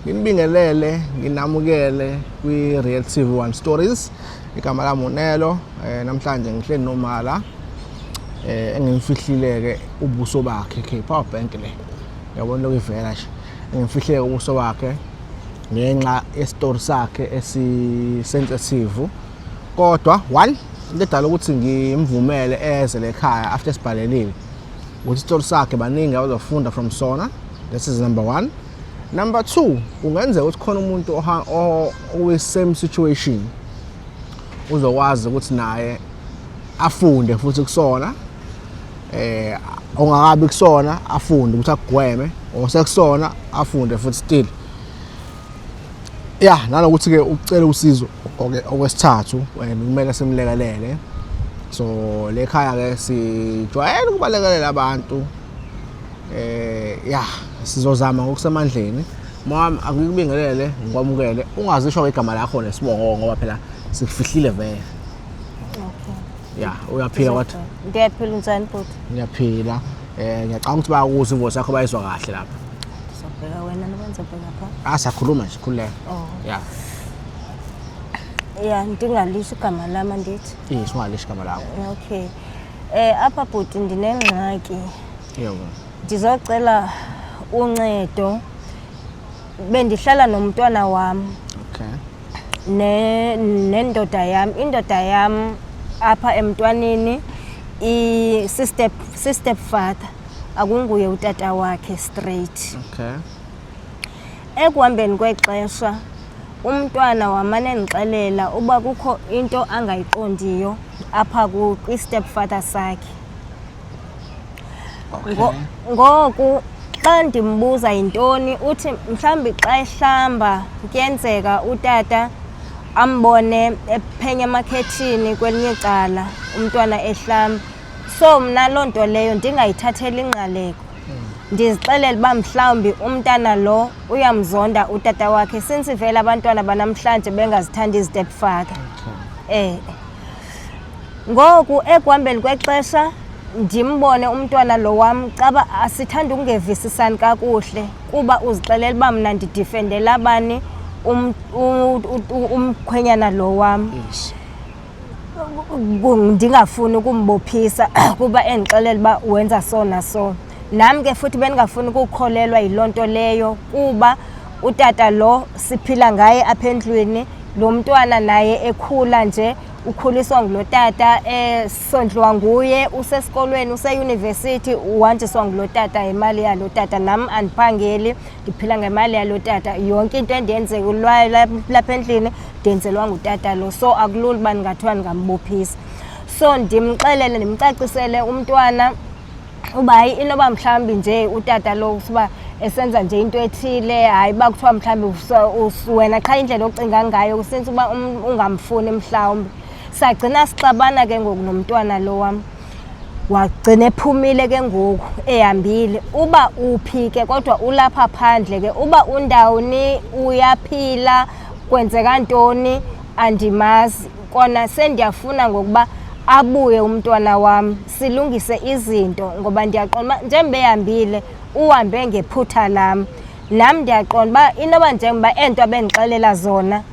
Nginibingelele, nginamukele kwi-Real TV1 Stories. Igama lami uNelo, namhlanje ngihleli nomala engimfihlile-ke ubuso bakhe Power Bank le. Yabona lokho ivela nje. Engimfihlile ubuso bakhe ngenxa ye-story sakhe esi-sensitive. Kodwa one into edala ukuthi ngimvumele eze lekhaya after sibhalelile. Ukuthi story sakhe baningi abazofunda from sona. This is number one. Number two, kungenzeka ukuthi khona umuntu owe-same situation uzokwazi ukuthi naye afunde futhi kusona, ongakabi kusona afunde ukuthi akugweme, osekusona afunde futhi still. Yeah, nanokuthi-ke ucela usizo okwesithathu kumele simlekelele. So lekhaya-ke sijwayele ukubalekelela abantu. Yeah, sizozama ngokusemandleni. Mama akubingelele ngikwamukele. Ungazisho igama lakho nesibongo ngoba phela sikufihlile vele. Okay. Yeah, uyaphila wathi? Ngiyaphila unjani bhuti? Ngiyaphila. Ngiyacanga ukuthi bayakuzwa invoice yakho bayizwa kahle lapha. Sizobheka wena nokwenza bheka Sakhuluma nje khululeka. Oh. Yeah. Yeah, ndingalisho igama lami ndithi. Yes, ungalisho igama lakho. Okay. Apha bhuti ndinengxaki. Yebo. Ndizocela uncedo. Bendihlala nomntwana wami. Okay. Nendoda yami. Indoda yami apha emntwaneni i-step father. Akunguye utata wakhe straight. Okay. Ekuhambeni kwexesha umntwana wamane endixelela uba kukho into angayiqondiyo apha kwi-step father sakhe. Okay. Ngoku xa ndimbuza yintoni uthi mhlambi xa ehlamba kuyenzeka utata ambone ephenya emakhethini kwelinye icala umntwana ehlamba. So mna loo nto leyo ndingayithatheli ingqaleko. Ndizixelele uba mhlawumbi umntana lo uyamzonda utata wakhe since vele abantwana banamhlanje bengazithanda izitep father. Okay. Ngoku ekuhambeni kwexesha ndimbone umntwana lo wam caba asithanda ukungevisisani kakuhle kuba uzixelela uba mna ndidifendela bani umkhwenyana lo wam. Yes. Ndingafuni ukumbophisa kuba endixelela uba wenza so naso. Nami ke futhi bendingafuni ukukholelwa yiloo nto leyo kuba utata lo siphila ngaye apha endlwini, lo mntwana naye ekhula nje ukhuliswa ngulo tata, sondliwa nguye, usesikolweni, useyunivesithi, uhanjiswa ngulo tata imali yalo tata. Nami andiphangeli, ndiphila ngemali yalo tata. Yonke into endiyenzelwayo lapha endlini ndenzelwa ngutata lo. So akulula uba ndingathiwa ndingambophisa. So ndimxelele ndimcacisele umntwana uba hayi inoba mhlawumbi nje utata lo uba esenza nje into ethile, hayi uba kuthiwa mhlawumbi wena qha indlela ocinga ngayo since uba ungamfuni mhlawumbi. Sagcina sixabana ke ngoku nomntwana lo wam. Wagcina ephumile ke ngoku ehambile. Uba uphi ke kodwa ulapha phandle ke, uba undawuni, uyaphila, kwenzeka ntoni andimazi. Kona sendiyafuna ngokuba abuye umntwana wam silungise izinto ngoba ndiyaqonda uba njengoba ehambile uhambe ngephutha lam. Nam ndiyaqonda uba inoba njengoba ento abendixelela zona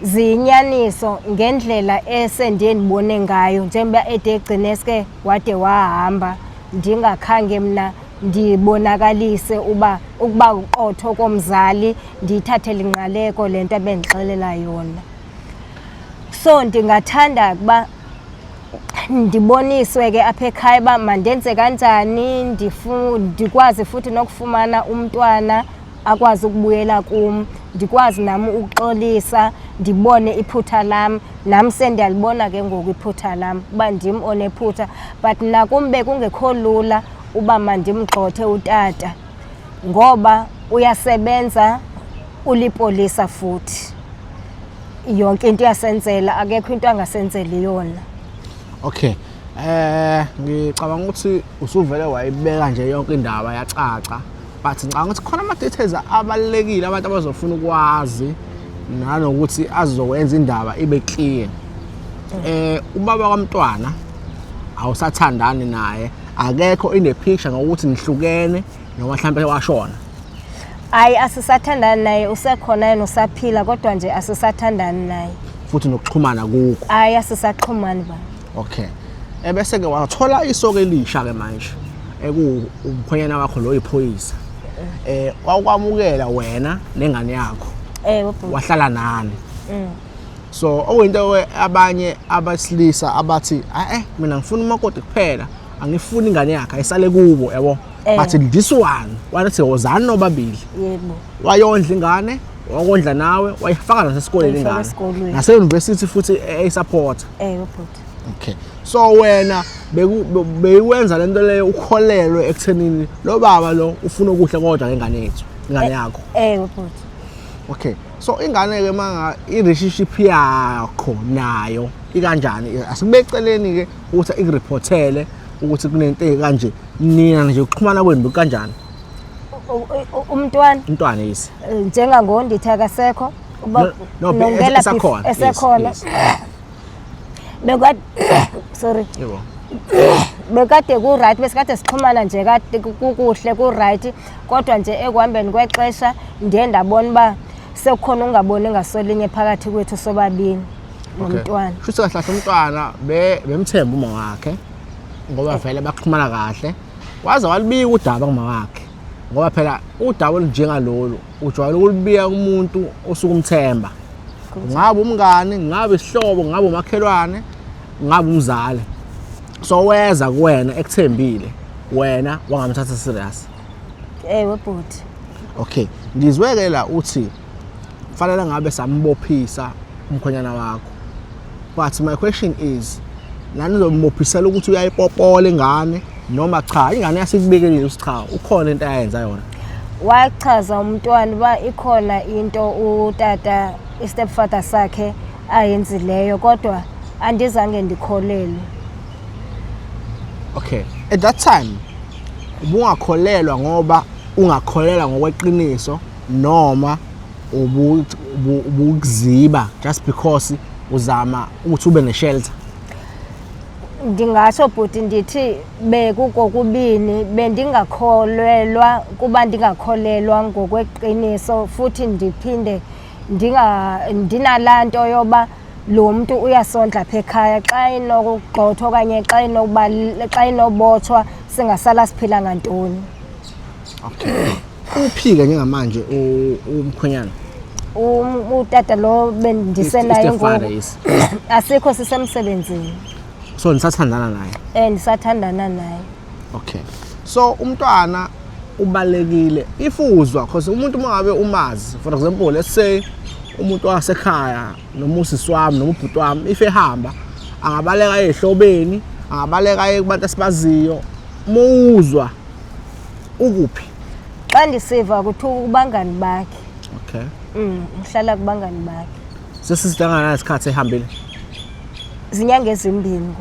ziyinyaniso ngendlela esendiye ndibone ngayo njengoba ede egcineske wade wahamba ndingakhange mna ndibonakalise ukuba uqotho komzali ndiyithathele ingqaleko le nto abendixelela yona. So ndingathanda ukuba ndiboniswe ke apha ekhaya uba mandenze kanjani ndikwazi futhi nokufumana umntwana akwazi ukubuyela kum, ndikwazi nami ukuxolisa, ndibone iphutha lam. Nam sendiyalibona ke ngoku iphutha lam uba ndim onephutha, but nakumbe kungekho lula uba mandimgxothe utata ngoba uyasebenza, ulipolisa futhi. Yonke into iyasenzela, akekho into angasenzeli yona. Okay. Ngicabanga ukuthi usuvele wayibeka nje yonke indaba yacaca, but ngicabanga ukuthi khona ama-details abalulekile abantu abazofuna ukwazi nanokuthi azowenza indaba ibe clear. Ubaba kaMntwana awusathandani naye, akekho in the picture ngokuthi nihlukene noma mhlambe washona. Hayi asisathandani naye usekhona yena usaphila kodwa nje asisathandani naye. futhi nokuxhumana kukho. Hayi asisaxhumani ba. Okay. Bese ke wathola isoko elisha ke manje. Umkhonyana wakho lo iphoyisa. Wakwamukela wena nengane yakho. Bhuti. Wahlala nani? So okuyinto abanye abasilisa abathi mina ngifuna umakoti kuphela angifuni ingane yakhe ayisale kubo yabo bathi this one wathi wozani nobabili yebo wayondla ingane wakondla nawe wayifaka nasesikoleni ingane nase university futhi support bhuti. Okay, so wena beyiwenza lento leyo ukholelwe ekuthenini lo baba lo ufuna ukuhle kodwa ngengane yethu ingane yakho bhuti. Okay, so ingane ke manga i-relationship yakho nayo ikanjani asikubeceleni ke ukuthi ikureportele ukuthi kunento ekanje nina nje ukuxhumana kwenu kanjani umntwana yisi njengangondithi akasekho nongela esekhona bekade sorry yebo bekade ku right besikade sixhumana nje kade kukuhle ku right kodwa nje ekuhambeni kwexesha ndiye ndabona ba sekukhona ungaboni ngasolinye phakathi kwethu sobabini nomntwana. Futhi kahle umntwana bemthemba uma wakhe ngoba vele baxhumana kahle waze walibika udaba kuma wakhe ngoba phela udaba olunjengalolu ujwayele ukulibika kumuntu osukumthemba ngabe umngane ngabe isihlobo ngabe umakhelwane ngabe umzali so weza kuwena ekuthembile wena wangamthatha serious webhuti. Okay, ngizwekela uthi fanele ngabe sambophisa umkhonyana wakho but my question is nani uzomophisela ukuthi uyayipopola ingane noma cha ingane yasikubekelile usicha ukhona into ayenza yona wachaza umntwana ba ikhona into utata stepfather sakhe ayenzileyo kodwa andizange ndikholelwe. Okay, at that time ubungakholelwa ngoba ungakholela ngokweqiniso noma ubukuziba just because uzama ukuthi ube neshelter? Ndingasho bhuti ndithi bekukokubini bendingakholelwa kuba ndingakholelwa ngokweqiniso futhi ndiphinde ndinalanto yoba lo muntu uyasondla apha ekhaya xa inokugxothwa okanye xa inobotshwa singasala siphila ngantoni. Okay. Uphike njengamanje umkhonyana utata lo bendisenayo ngoku asikho sisemsebenzini. So nisathandana naye? Nisathandana naye. Okay. So umntwana ubalekile ifuzwa because umuntu mangabe umazi for example let's say umuntu wasekhaya nomusisi wami nomubhuti wami if ehamba angabaleka ehlobeni angabaleka kubantu asibaziyo muzwa ukuphi? Xa ndisiva ukuthi ubangani bakhe. Okay. Uhlala kubangani bakhe. Sesisidangana isikhathi ehambile. Zinyanga ezimbili.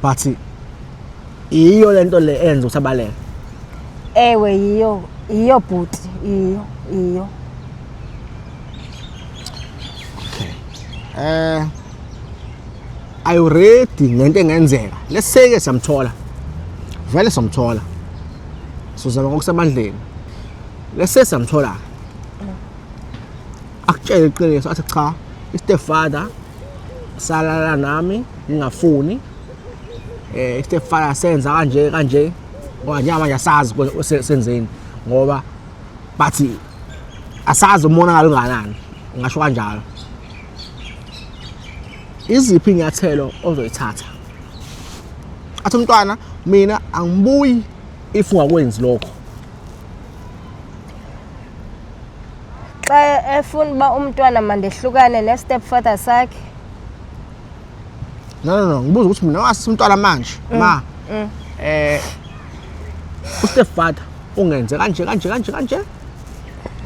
But iyo lento le enza uthabaleka. Ewe iyo bhuti iyo. Okay. Are you ready ngento engenzeka? Let's say ke siyamthola. Vele somthola. Sizama ngokusemandleni. Let's say siyamthola. Akutshela iqiniso athi cha, stepfather salala nami ngingafuni. Stepfather senza kanje ngoba manje asazi senzeni ngoba bathi asazi umonakalo unganani ngisho kanjalo. Iziphi inyathelo ozoyithatha? Athi umntwana mina angibuyi if ungakwenzi lokho. Xa efuna ba umntwana mandehlukane ne stepfather sakhe. No ngibuza ukuthi mina wasi umntwana manje ma stepfather ungenze kanje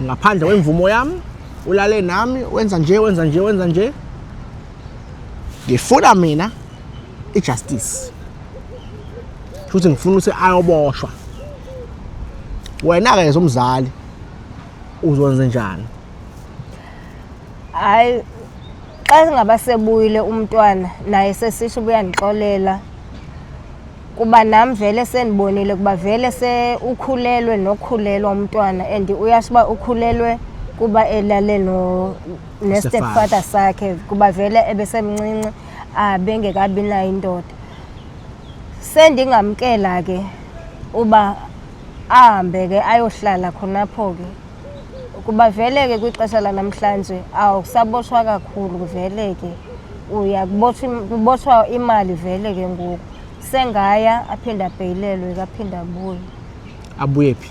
ngaphandle kwemvumo yami ulale nami wenza nje ngifuna mina ijustice futhi ngifuna ukuthi ayoboshwa wena ke ezomzali uzwenze njani? Hayi xa singaba sebuyile umntwana naye sesisho uyandixolela kuba nami vele senibonile kuba vele ukhulelwe nokukhulelwa umntwana and uyasho uba ukhulelwe kuba elale ne-stepfather sakhe kuba vele ebesemncinci bengekabi nayo indoda. Sendingamkela-ke uba ahambe-ke ayohlala khonapho-ke kuba vele-ke kwixesha lanamhlanje awusaboshwa kakhulu vele-ke kubotshwa imali vele-ke ngoku. Sengaya aphinde abheyilelwe aphinde abuye. Abuye phi?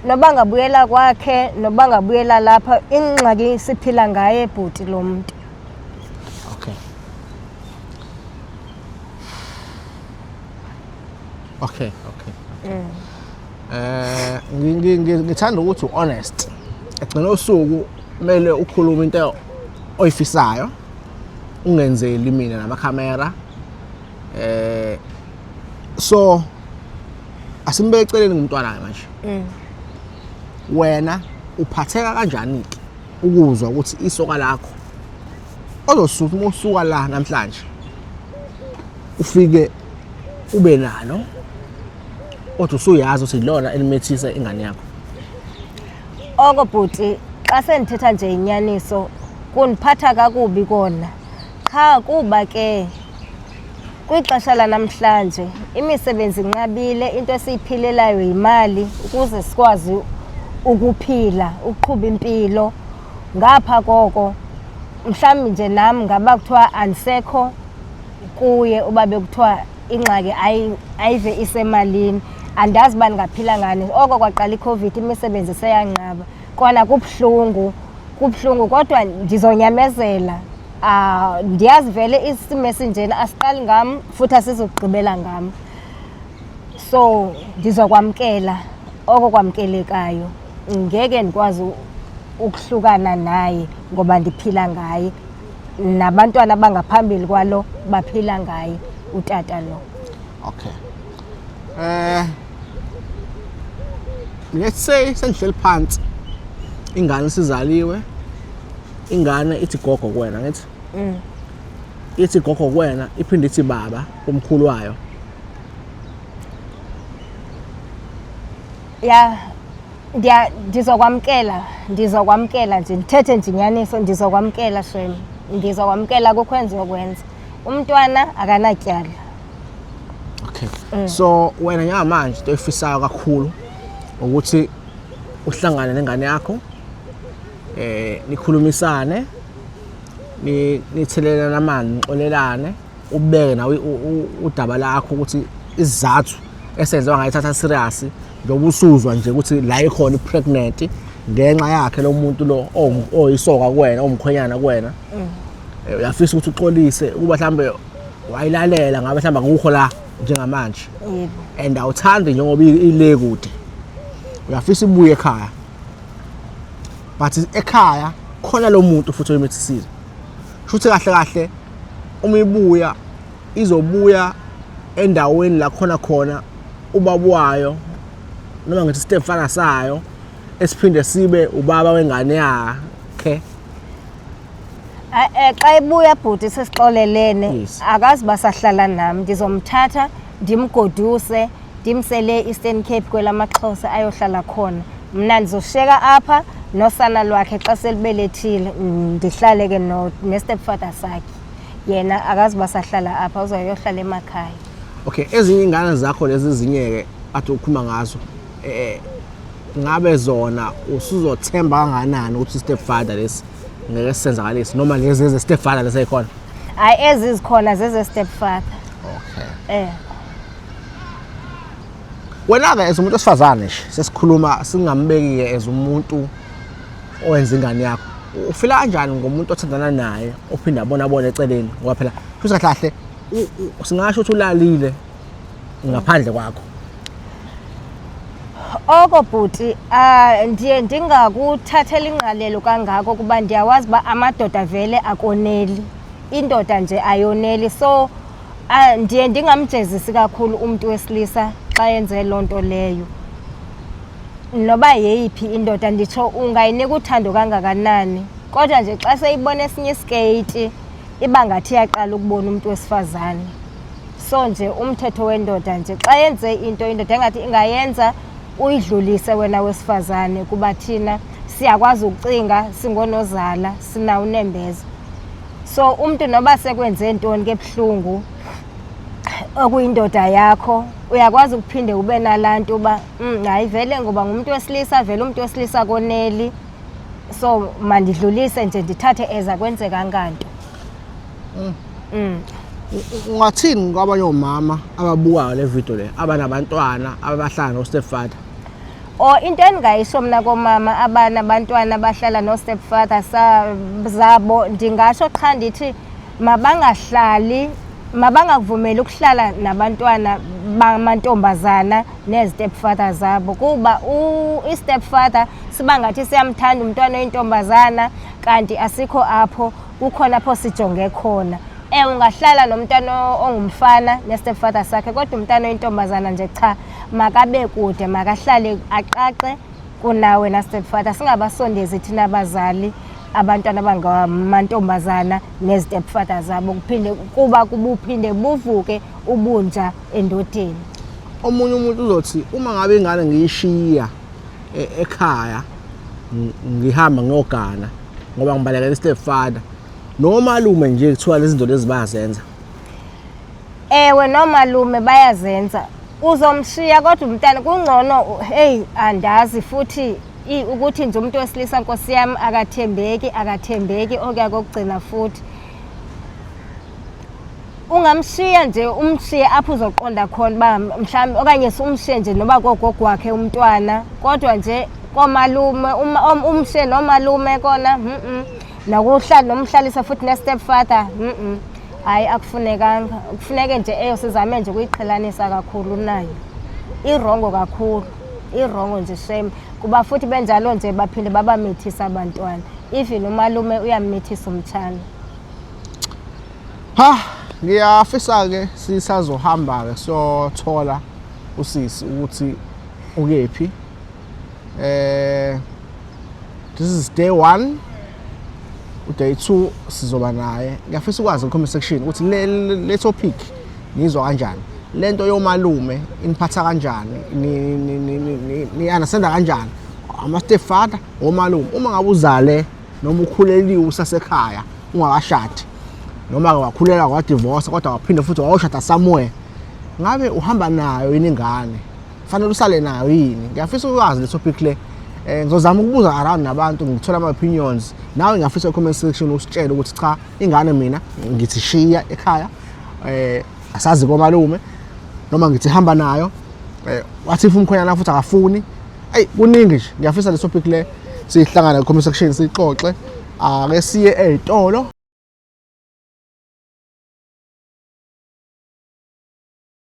Noba ngabuyela kwakhe noba ngabuyela lapha ingxaki siphila ngaye bhuti lo muntu. Okay. Ngithanda ukuthi u-honest. Egcina usuku kumele ukhulume into oyifisayo. Ungenzeli mina namakhamera. So asimbeke eceleni ngumntwana manje. Wena uphatheka kanjani ke ukuzwa ukuthi isoka lakho ozosuka usuka la namhlanje ufike ube nalo kodwa usuyazi ukuthi lona elimethisa ingane yakho? Oko bhuti xa senithetha nje inyaniso kuniphatha kakubi kona. Cha kuba ke kwixesha lanamhlanje imisebenzi inqabile, into esiyiphilelayo imali ukuze sikwazi ukuphila, ukuqhuba impilo. Ngapha koko mhlawumbi nje nami ngaba kuthiwa andisekho kuye uba bekuthiwa ingxaki ayive isemalini, andazi uba ndingaphila ngani. Oko kwaqala iCOVID imisebenzi seyanqaba kona kubuhlungu kodwa ndizonyamezela. Ndiyazi vele isimo esinjena asiqali ngam futhi asizokugqibela ngam. So ndizokwamkela oko kwamkelekayo. Ngeke ndikwazi ukuhlukana naye ngoba ndiphila ngaye nabantwana abangaphambili kwalo baphila ngaye utata lo. Okay. Let's say sengihleli phansi ingane sizaliwe, ingane ithi gogo kuwena ngithi ithi gogo kuwena iphinde ithi baba umkhulu wayo. Ndizokwamkela nje ndithethe nje inyaniso, ndizokwamkela shem, ndizokwamkela kukwenza yokwenza. Umntwana akanatyala. Okay. So wena njengamanje into efisayo kakhulu ukuthi uhlangane nengane yakho, nikhulumisane, nithelelane amanzi, nixolelane, ubeke nawe udaba lakho ukuthi isizathu esenziwa ngayithatha serious njengoba usuzwa nje ukuthi la ikhona ipregnant ngenxa yakhe lo muntu lo oyisoka kuwena, omkhwenyana kuwena. Uyafisa ukuthi uxolise ukuba mhlambe wayilalela ngabe mhlamba ngukho la njengamanje. Yebo. And awuthandi njengoba ile kude. Uyafisa ibuye ekhaya. But ekhaya khona lo muntu futhi oyimethisile. Futhi kahle uma ibuya izobuya endaweni la khona ubaba noma ngithi stepfather sayo esiphinde sibe ubaba wengane yakhe. Xa ibuya bhuti sesixolelene akazi basahlala nami, ndizomthatha ndimgoduse ndimsele Eastern Cape kwelamaXhosa ayohlala khona. Mna ndizoshiyeka apha nosana lwakhe xa selibelethile ndihlale ke ne-stepfather sakhe. Yena akazi basahlala apha, uzoyohlala emakhaya. Okay, ezinye ingane zakho lezi zinyeke athi ukhuluma ngazo ngabe zona usuzothemba kanganani ukuthi stepfather lesi ngeke senzakalise noma lezi eze stepfather lesi ekhona? Hayi ezizikhona zeze stepfather. Okay. Wena-ke as umuntu osifazane nje sesikhuluma singambeki as umuntu owenza ingane yakho, ufila kanjani ngomuntu othandana naye ophinda abona eceleni ngoba phela futhi kahle singasho ukuthi ulalile ngaphandle kwakho? Oko bhuti ndiye ndingakuthathela ingqalelo kangako kuba ndiyawazi uba amadoda vele akoneli, indoda nje ayoneli. So ndiye ndingamjezisi kakhulu umuntu wesilisa xa yenze loo nto leyo. Noba yeyiphi indoda nditsho ungayinika uthando kangakanani kodwa nje xa seyibona esinye iskeyiti iba ngathi iyaqala ukubona umuntu wesifazane. So nje umthetho wendoda nje xa yenze into indoda engathi ingayenza uyidlulise wena wesifazane kuba thina siyakwazi ukucinga singonozala sinawo unembeza. So umuntu noba sekwenze ntoni ke ebuhlungu okuyindoda yakho uyakwazi ukuphinde ube nalantu uba hayi vele ngoba ngumuntu wesilisa vele umuntu wesilisa koneli so mandidlulise nje ndithathe eza kwenzeka nganto. Ungathini kwabanye omama ababukayo le video le abanabantwana abahlala no stepfather? Into endingayisho mna komama abanabantwana abahlala no stepfather zabo ndingasho qha ndithi mabangakuvumeli ukuhlala nabantwana bamantombazana nezitepfather zabo kuba i-stepfather siba ngathi siyamthanda umntwana oyintombazana kanti asikho apho kukhona apho sijonge khona. Ungahlala nomntwana ongumfana ne-stepfather sakhe kodwa umntwana oyintombazana nje cha makabe kude makahlale aqaqe kunawe na-stepfather. Singabasondezi thina abazali abantwana abangamantombazana nezitepfather zabo kuphinde kuba kubuphinde buvuke ubunja endodeni. Omunye umuntu uzothi uma ngabe ingane ngiyishiya ekhaya ngihamba ngiyogana ngoba ngibalekela i-stepfather nomalume nje kuthiwa lezi zinto lezi bayazenza. Ewe nomalume bayazenza uzomshiya kodwa umntana kungcono andazi futhi ukuthi nje umuntu wesilisa nkosi yami akathembeki okuya kokugcina futhi ungamshiya nje umshiye apho uzoqonda khona ba mhlawumbe okanye umshiye nje noba gogogo wakhe umntwana kodwa nje komalume umshiye nomalume kona nokuhlala nomhlalisa futhi ne-stepfather hayi akufunekanga. Kufuneke nje sizame nje ukuyiqhelanisa kakhulu nayo. Irongo kakhulu, irongo nje shame kuba futhi benjalo nje baphinde babamithisa abantwana even umalume uyamithisa umtshana. Ngiyafisa ke sisazohamba ke siyothola usisi ukuthi ukephi. This is day 1. Day 2 sizoba naye. Ngiyafisa ukwazi ku-comment section ukuthi le topic nizwa kanjani. Lento yomalume iniphatha kanjani? Ni understand kanjani? Ama-stepfather omalume uma ngabe uzale noma ukhuleliwe usasekhaya ungakashadi noma wakhulela kwadivorce kodwa waphinde futhi wayoshada somewhere ngabe uhamba nayo yini ingane? Fanele usale nayo yini? Ngiyafisa ukwazi le topic le. Ngizozama ukubuza around nabantu ngithola ama-opinions. Nawe ngiyafisa ku-comment section usitshele ukuthi cha ingane mina ngithi shiya ekhaya asazi komalume noma ngithi hamba nayo wathi if umkhonyana futhi akafuni. Kuningi nje ngiyafisa le topic le sihlangana ku-comment section sixoxe. Ake siye ezitolo.